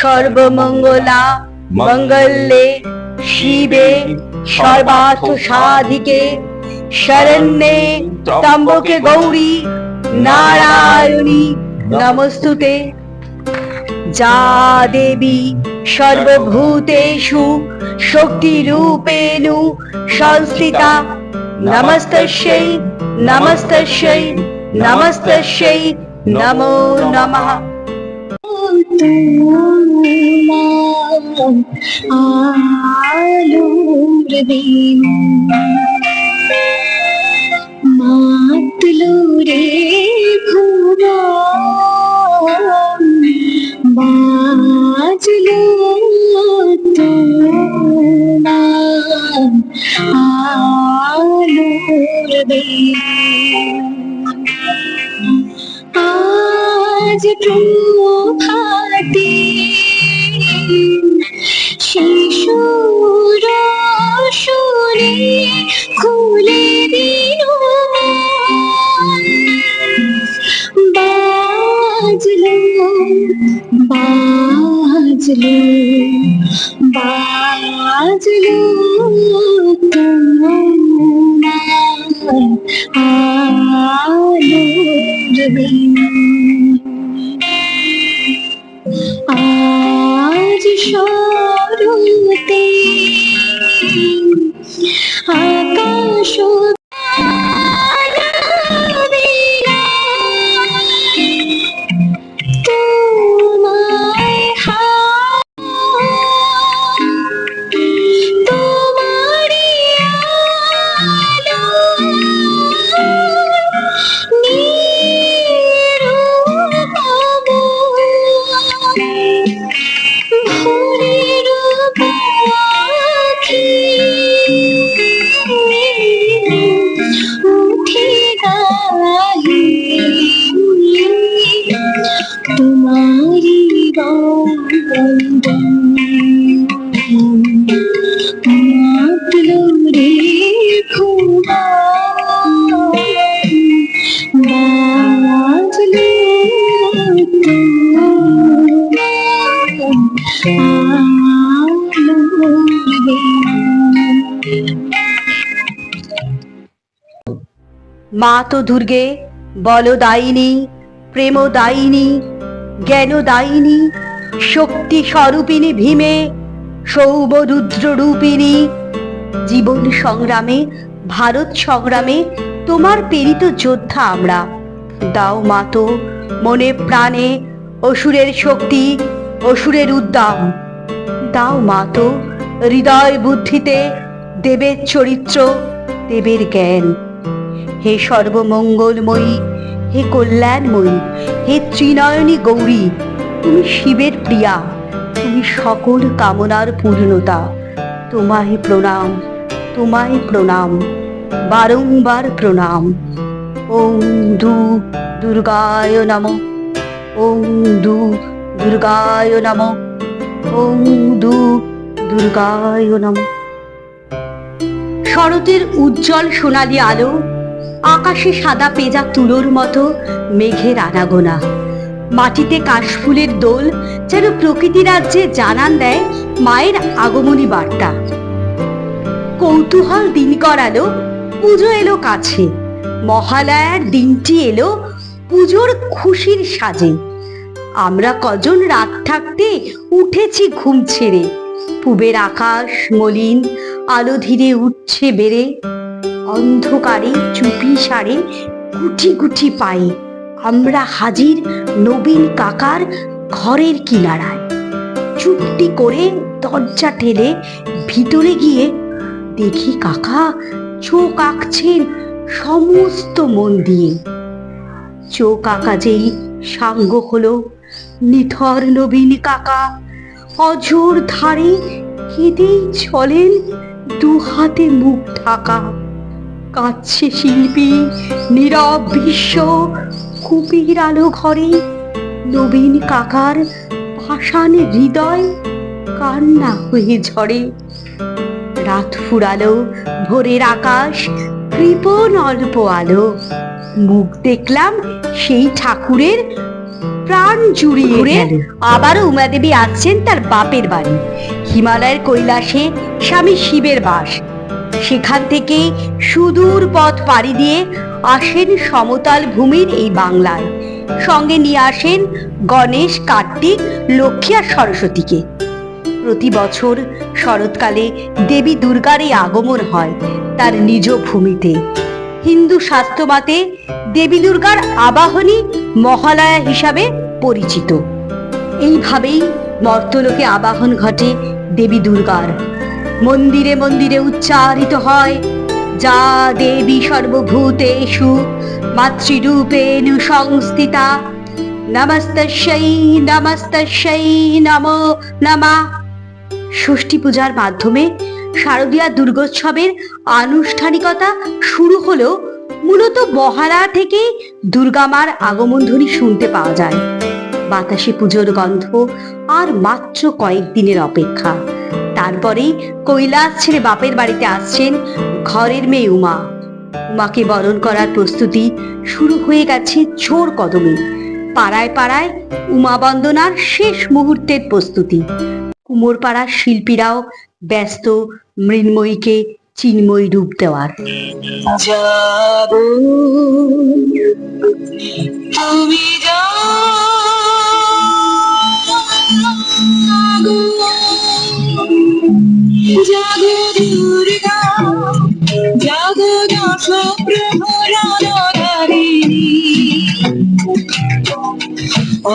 সর্বমঙ্গলা মঙ্গলে শিবে সর্বার্থ সাধিকে শরণ্যে ত্র্যম্বকে গৌরী নারায়ণী নমস্তুতে। যা দেবী সর্বভূতেষু শক্তিরূপেণু সংস্থিতা নমস্তস্যৈ নমস্তস্যৈ নমস্তস্যৈ নমো নমঃ। মাতলো রে ভুবন বাজলো তোমার আলোর বেণ। আজ প্রভাতে শিশুর সুরে খুলে দিল বাজলো বাজলো বাজলো তোমার আলোর বেণ। আজ শরতে আকাশ তোমায় তোমারি আলো নিরূপম ভোরের পাখি উঠে গাহি তোমারি বন্দন। মাতলো রে ভুবন বাজলো মা তো দুর্গে বলদায়িনী প্রেমদায়িনী জ্ঞানদায়িনী শক্তি স্বরূপিণী ভীমে সৌবরুদ্র রূপিণী। জীবন সংগ্রামে ভারত সংগ্রামে তোমার প্রেরিত যোদ্ধা আমরা। দাও মা তো মনে প্রাণে অসুরের শক্তি অসুরের উদ্দাম। দাও মা তো হৃদয় বুদ্ধিতে দেবের চরিত্র দেবের জ্ঞান। হে সর্বমঙ্গলময়ী হে কল্যাণময়ী হে ত্রিনয়নী গৌরী, তুমি শিবের প্রিয়া, তুমি সকল কামনার পূর্ণতা। তোমায় প্রণাম তোমায় প্রণাম বারংবার প্রণাম। ওম দুর্গায় নমঃ ওম দুর্গায় নমঃ ওম দুর্গায় নমঃ। শরতের উজ্জ্বল সোনালী আলো, আকাশে সাদা পেঁজা তুলোর মতো মেঘের আনাগোনা, মাটিতে কাশফুলের দোল যেন প্রকৃতি রাজ্যে জানান দেয় মায়ের আগমনী বার্তা। কৌতূহল দিন করালো, পুজো এলো কাছে, মহালয়ার দিনটি এলো পুজোর খুশির সাজে। আমরা কজন রাত থাকতে উঠেছি ঘুম ছেড়ে, পূবের আকাশ মলিন আলো ধীরে উঠছে বেড়ে। অন্ধকারে চুপি সারে গুটি গুটি পায়ে আমরা হাজির নবীন কাকার ঘরের কিনারায়। চুপটি করে দরজা ঠেলে ভিতরে গিয়ে দেখি কাকা চোখ আঁকছেন সমস্ত মন দিয়ে। চোখ আঁকা যেই সাঙ্গ হলো, নিথর নবীন কাকা অঝোর ধারে কেঁদেই চলেন দু হাতে মুখ ঢাকা। কাঁদছে শিল্পী নীরব বিশ্ব কুপির আলো ঘরে, নবীন কাকার পাষাণ হৃদয় কান্না হয়ে ঝরে। রাত ফুরালো, ভোরের আকাশ কৃপণ অল্প আলো, মুখ দেখলাম সেই ঠাকুরের প্রাণ জুড়িয়ে গেল। আবারও উমাদেবী আসছেন তার বাপের বাড়ি। হিমালয়ের কৈলাসে স্বামী শিবের বাস। সেখান থেকে সুদূর পথ পাড়ি দিয়ে আসেন সমতল ভূমির এই বাংলায়। সঙ্গে নিয়ে আসেন গণেশ, কার্তিক, লক্ষ্মী আর সরস্বতীকে। প্রতি বছর শরৎকালে দেবী দুর্গার এই আগমন হয় তার নিজ ভূমিতে। হিন্দু শাস্ত্রমতে দেবী দুর্গার আবাহনী মহালয়া হিসাবে পরিচিত। এইভাবেই মর্তলোকে আবাহন ঘটে দেবী দুর্গার। মন্দিরে মন্দিরে উচ্চারিত হয়, যা দেবী সর্বভূতেষু মাতৃরূপেণ সংস্থিতা, নমস্তস্যৈ নমস্তস্যৈ নমো নমঃ। ষষ্ঠী পূজার মাধ্যমে শারদীয়া দুর্গোৎসবের আনুষ্ঠানিকতা শুরু হলেও মূলত মহালয়া থেকেই দুর্গামার আগমন ধ্বনি শুনতে পাওয়া যায়। বাতাসে পুজোর গন্ধ, আর মাত্র কয়েকদিনের অপেক্ষা। তারপরেই কৈলাস ছেড়ে বাপের বাড়িতে আসছেন ঘরের মেয়ে উমা। উমাকে বরণ করার প্রস্তুতি শুরু হয়ে গেছে জোর কদমে। পাড়ায় পাড়ায় উমা বন্দনার শেষ মুহূর্তের প্রস্তুতি। কুমোরপাড়ার শিল্পীরাও ব্যস্ত মৃন্ময়ীকে চিন্ময়ী রূপ দেওয়ার। যাবো তুমি জাগো দুর্গা, জাগো দশ প্রহরাধারিণী,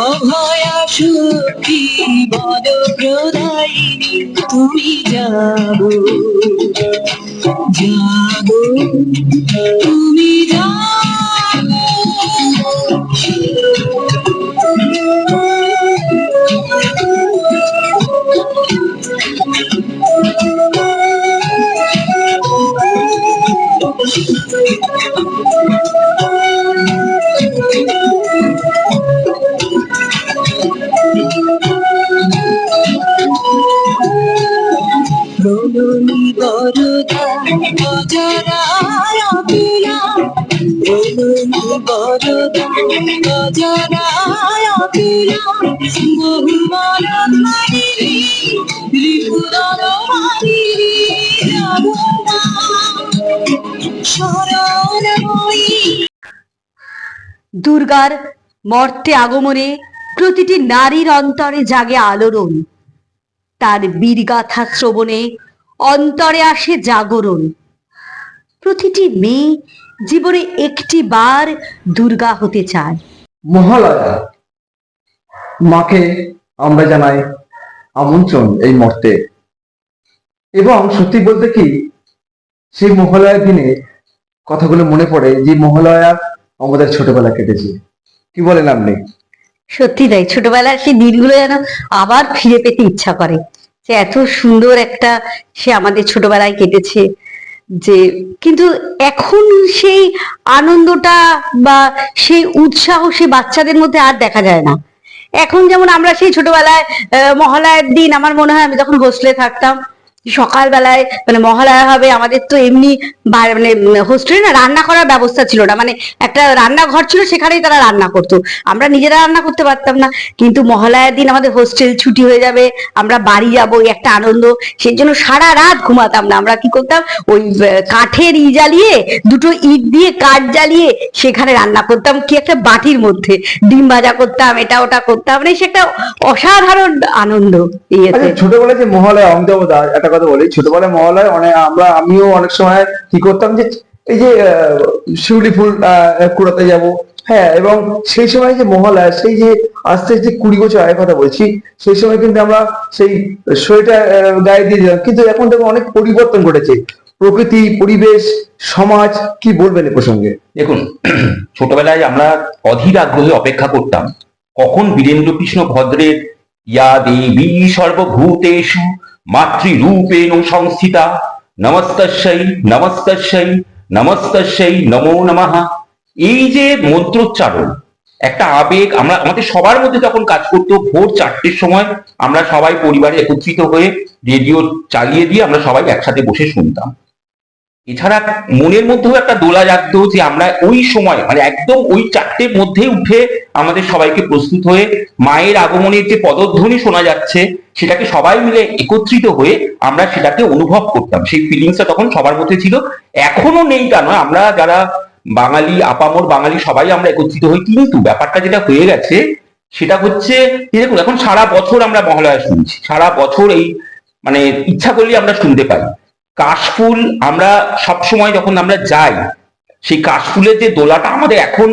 অভয়া শক্তি বল প্রদায়িনী, তুমি জাগো জাগো তুমি জাগো। প্রণমী বরদা অজরায় অকুলা, প্রণমী বরদা অজরায় অকুলা, বহুমন ধারিণী ত্রিপুরন মারিণী, রাবণা শরণময়ী। দুর্গার মর্তে আগমনে প্রতিটি নারীর অন্তরে জাগে আলোড়ন। তার বীরগাথা শ্রবণে অন্তরে আসে জাগরণ। প্রতিটি মেয়ে জীবনে একটি বার দুর্গা হতে চায়। মহালয়া মাকে আমরা জানাই আমন্ত্রণ এই মর্তে। এবং সত্যি বলতে কি, সেই মহালয়ার দিনে কথাগুলো মনে পড়ে যে মহালয়া আমাদের ছোটবেলা কেটেছে। কি বলেন আপনি? সত্যি তাই, ছোটবেলার সেই দিনগুলো যেন আবার ফিরে পেতে ইচ্ছা করে। যে এত সুন্দর একটা সে আমাদের ছোটবেলায় কেটেছে, যে কিন্তু এখন সেই আনন্দটা বা সেই উৎসাহ সেই বাচ্চাদের মধ্যে আর দেখা যায় না। এখন যেমন আমরা সেই ছোটবেলায় মহালয়ার দিন, আমার মনে হয় আমি যখন হোস্টেলে থাকতাম, সকালবেলায় মানে মহালয়া হবে, আমাদের তো এমনি মানে হোস্টেলে না রান্না করার ব্যবস্থা ছিল না, মানে একটা রান্নাঘর ছিল, সেখানেই তারা রান্না করতো, আমরা নিজেরা রান্না করতে পারতাম না। কিন্তু মহালয়ার দিন আমাদের হোস্টেল ছুটি হয়ে যাবে, আমরা বাড়ি যাবো, একটা আনন্দ। সেই জন্য সারা রাত ঘুমাতাম না। আমরা কি করতাম, ওই কাঠের জ্বালিয়ে, দুটো ইট দিয়ে কাঠ জ্বালিয়ে সেখানে রান্না করতাম, কি একটা বাটির মধ্যে ডিম ভাজা করতাম, এটা ওটা করতাম, মানে সে একটা অসাধারণ আনন্দ। আচ্ছা, ছোটবেলায় যে মহালয়া, অমিতাভ দা একটা কথা বলি, ছোটবেলায় মহালয়া আমিও অনেক সময় কি করতাম, যে এই যে শিউলি ফুল কুড়াতে যাব, হ্যাঁ, এবং সেই সময় যে মহালয়া, সেই যে আস্তে আস্তে 20 বছর আগের কথা বলছি, সেই সময় কিন্তু আমরা সেই সোয়েটার গায়ে দিয়ে দিলাম। কিন্তু এখন দেখো অনেক পরিবর্তন ঘটেছে, প্রকৃতি, পরিবেশ, সমাজ। কি বলবেন এ প্রসঙ্গে? দেখুন, ছোটবেলায় আমরা অধীর আগ্রহে অপেক্ষা করতাম কখন বীরেন্দ্র কৃষ্ণ ভদ্রের ইয়া দেবী সর্বভূতেষু মাতৃরূপেণ সংস্থিতা, নমস্তস্যৈ নমস্তস্যৈ নমস্তস্যৈ নমো নমঃ, এই যে মন্ত্রোচ্চারণ, একটা আবেগ আমাদের সবার মধ্যে তখন কাজ করতো। ভোর 4টের সময় আমরা সবাই পরিবারে একত্রিত হয়ে রেডিও চালিয়ে দিয়ে আমরা সবাই একসাথে বসে শুনতাম। এছাড়া মনের মধ্যেও একটা দোলা জাগতো যে আমরা ওই সময় মানে একদম ওই 4টের মধ্যে উঠে আমাদের সবাইকে প্রস্তুত হয়ে মায়ের আগমনের যে পদধ্বনি শোনা যাচ্ছে সেটাকে সবাই মিলে একত্রিত হয়ে আমরা সেটাকে অনুভব করতাম। সেই ফিলিংসটা তখন সবার মধ্যে ছিল, এখনো নেই তা নয়। আমরা যারা বাঙালি, আপামর বাঙালি সবাই আমরা একত্রিত হই, কিন্তু ব্যাপারটা যেটা হয়ে গেছে সেটা হচ্ছে যে দেখুন এখন সারা বছর আমরা মহালয়া শুনছি, সারা বছর এই মানে ইচ্ছা করলে আমরা শুনতে পাই। কাশফুল আমরা সব সময় যখন আমরা যাই, সেই কাশফুলের যে দোলাটা আমাদের এখন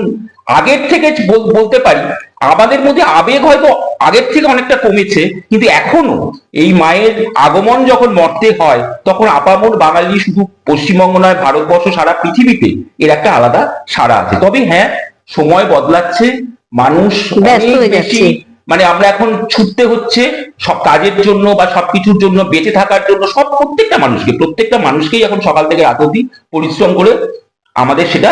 আগের থেকে বলতে পারি আমাদের মধ্যে আবেগ হয়তো আগের থেকে অনেকটা কমেছে, কিন্তু এখনো এই মায়ের আগমন যখন মর্তে হয় তখন আপামর বাঙালি শুধু পশ্চিমবঙ্গ নয়, ভারতবর্ষ সারা পৃথিবীতে এর একটা আলাদা সাড়া আছে। তবে হ্যাঁ, সময় বদলাচ্ছে, মানুষ ব্যস্ত অনেক হয়ে বেশি যাচ্ছে। মানে আমরা এখন ছুটতে হচ্ছে সব কাজের জন্য বা সবকিছুর জন্য, বেঁচে থাকার জন্য। প্রত্যেকটা মানুষকেই এখন সকাল থেকে রাত অবধি পরিশ্রম করে আমাদের সেটা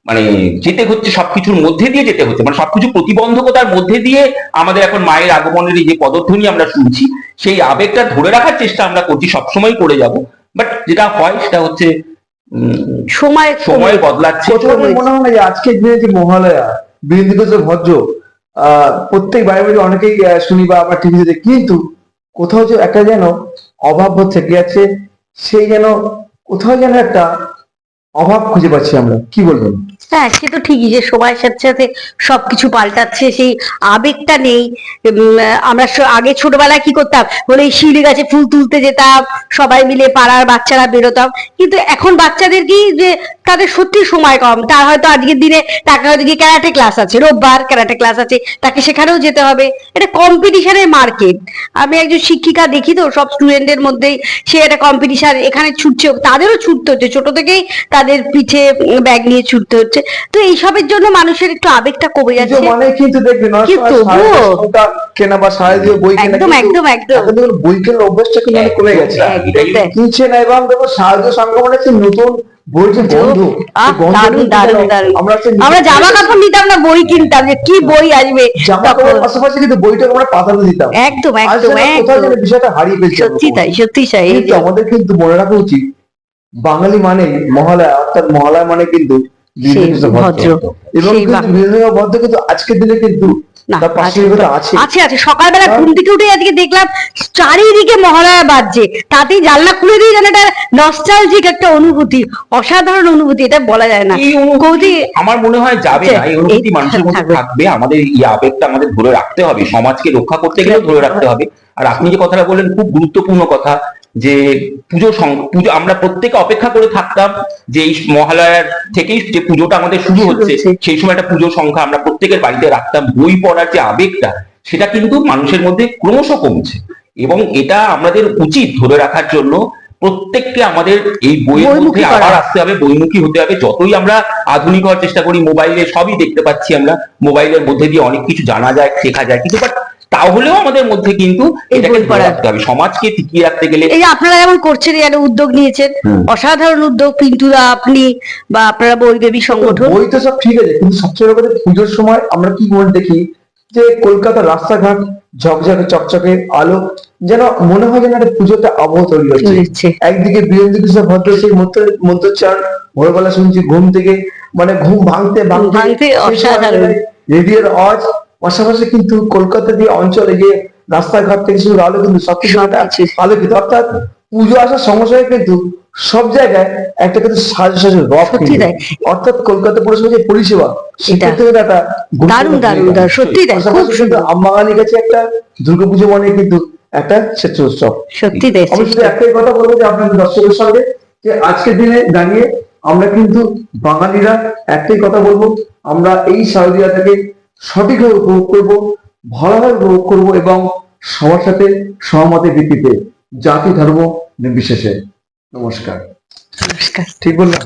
মানে যেতে হচ্ছে, সবকিছুর মধ্যে দিয়ে যেতে হচ্ছে, মানে সবকিছু প্রতিবন্ধকতার মধ্যে দিয়ে আমাদের এখন মায়ের আগমনের এই যে পদধ্বনি আমরা শুনছি, সেই আবেগটা ধরে রাখার চেষ্টা আমরা করছি, সবসময় করে যাব। বাট যেটা হয় সেটা হচ্ছে সময় বদলাচ্ছে। প্রথমে মনে হয় না যে আজকের দিনে যে মহালয়া বীরেন্দ্র ভদ্র প্রত্যেক বাড়ি বাড়ি অনেকেই শুনি বা আমরা টিভিতে দেখি, কিন্তু কোথাও যে একটা যেন অভাব থেকে যাচ্ছে, সেই যেন কোথাও যেন একটা অভাব খুঁজে পাচ্ছি আমরা। কি বলবেন? হ্যাঁ, সে তো ঠিকই যে সময়ের সাথে সাথে সবকিছু পাল্টাচ্ছে, সেই আবেগটা নেই। আমরা আগে ছোটবেলায় কি করতাম বলে এই শিউলি গাছে ফুল তুলতে যেতাম, সবাই মিলে পাড়ার বাচ্চারা বেরোতাম। কিন্তু এখন বাচ্চাদের কি যে তাদের সত্যি সময় কম, তার হয়তো আজকের দিনে তাকে হয়তো গিয়ে ক্যারাটে ক্লাস আছে, রোববার ক্যারাটে ক্লাস আছে, তাকে সেখানেও যেতে হবে। এটা কম্পিটিশনের মার্কেট। আমি একজন শিক্ষিকা, দেখি তো সব স্টুডেন্টদের মধ্যেই সে একটা কম্পিটিশন, এখানে ছুটছে, তাদেরও ছুটতে হচ্ছে, ছোট থেকেই তাদের পিঠে ব্যাগ নিয়ে ছুটতে হচ্ছে। তো এইসবের জন্য মানুষের একটু আবেগটা কমে যাচ্ছে। মানে কিন্তু দেখবেন কেনা বা সারা দিয়ে বই কেনা, একদম একদম একদম বই কেনার অভ্যাসটা কিন্তু অনেক কমে গেছে। কিনছে না, এবং দেখো সাহায্য সংক্রমণের যে নতুন বই যে বন্ধু, আমরা জামা কাপড় নিতাম না, বই কিনতাম, যে কি বই আসবে। জামা কাপড়ের পাশাপাশি কিন্তু বইটা আমরা পাতানো দিতাম। একদম একদম বিষয়টা হারিয়ে ফেলছে। সত্যি তাই, সত্যি তাই। আমাদের কিন্তু মনে রাখা উচিত, বাঙালি মানে মহালয়া, অর্থাৎ মহালয়া মানে কিন্তু ভদ্র, এবং বীরেন্দ্র ভদ্র কিন্তু আজকের দিনে কিন্তু আছে। সকালবেলা ঘুম থেকে উঠে আজকে দেখলাম চারিদিকে মহালয়া বাজছে, তাতেই জানলা খুলে দিয়ে যেন একটা নস্টালজিক একটা অনুভূতি, অসাধারণ অনুভূতি, এটা বলা যায় না। আমার মনে হয় যাবে না, এই অনুভূতি মানুষের মধ্যে থাকবে। আমাদের এই আবেগটা আমাদের ধরে রাখতে হবে, সমাজকে রক্ষা করতে গেলে ধরে রাখতে হবে। আর আপনি যে কথাটা বললেন খুব গুরুত্বপূর্ণ কথা, যে পুজো আমরা প্রত্যেকে অপেক্ষা করে থাকতাম যে এই মহালয়ার থেকেই যে পুজোটা আমাদের শুরু হচ্ছে, সেই সময় একটা পুজোর সংখ্যা আমরা প্রত্যেকের বাড়িতে রাখতাম। বই পড়ার যে আবেগটা, সেটা কিন্তু মানুষের মধ্যে ক্রমশ কমছে, এবং এটা আমাদের উচিত ধরে রাখার জন্য প্রত্যেককে আমাদের এই বইয়ের মধ্যে আবার আসতে হবে, বইমুখী হতে হবে। যতই আমরা আধুনিক হওয়ার চেষ্টা করি, মোবাইলে সবই দেখতে পাচ্ছি আমরা, মোবাইলের মধ্যে দিয়ে অনেক কিছু জানা যায়, শেখা যায়, কিন্তু তাহলেও আমাদের মধ্যে কিন্তু এটাকে ধরে রাখতে হবে, সমাজকে টিকিয়ে রাখতে গেলে। এই যে আপনারা যেমন করছেন, একটা উদ্যোগ নিয়েছেন, অসাধারণ উদ্যোগ, পিন্টুদা, আপনি বা আপনারা বইদেবী সংগঠন। বই তো সব ঠিক আছে, কিন্তু সবচেয়ে বড় কথা পুজোর সময় আমরা কি করে দেখি যে কলকাতার রাস্তাঘাট ঝকঝকে চকচকে আলো, যেন মনে হয় যেন একটা পুজোতে আবহ তৈরি হচ্ছে। একদিকে বীরেন্দ্র ভদ্র সেই মন্ত্রোচ্চারণ ভোরবেলা শুনছি ঘুম থেকে, মানে ঘুম ভাঙতে ভাঙতে অসাধারণ রেডিওর আওয়াজ, পাশাপাশি কিন্তু কলকাতা দিয়ে অঞ্চলে যে রাস্তাঘাট থেকে শুরু আলো, কিন্তু সবকিছু আলোকিত। অর্থাৎ পুজো আসার সঙ্গে সঙ্গে কিন্তু সব জায়গায় একটা কিন্তু সাজসাজের রব, অর্থাৎ কলকাতা পুরসভা যে পরিষেবা, সেটা একটা বাঙালির কাছে একটা দুর্গাপুজো মানে কিন্তু একটা স্বেচ্ছ উৎসব। সত্যি আমি শুধু একটাই কথা বলবো যে আপনাদের দর্শকের সঙ্গে, যে আজকের দিনে দাঁড়িয়ে আমরা কিন্তু বাঙালিরা একটাই কথা বলবো, আমরা এই শারদীয়াটাকে সঠিকভাবে উপভোগ করবো, ভালোভাবে উপভোগ করবো, এবং সবার সাথে সহমতের ভিত্তিতে, জাতি ধর্ম নির্বিশেষে। নমস্কার। নমস্কার। ঠিক বললাম?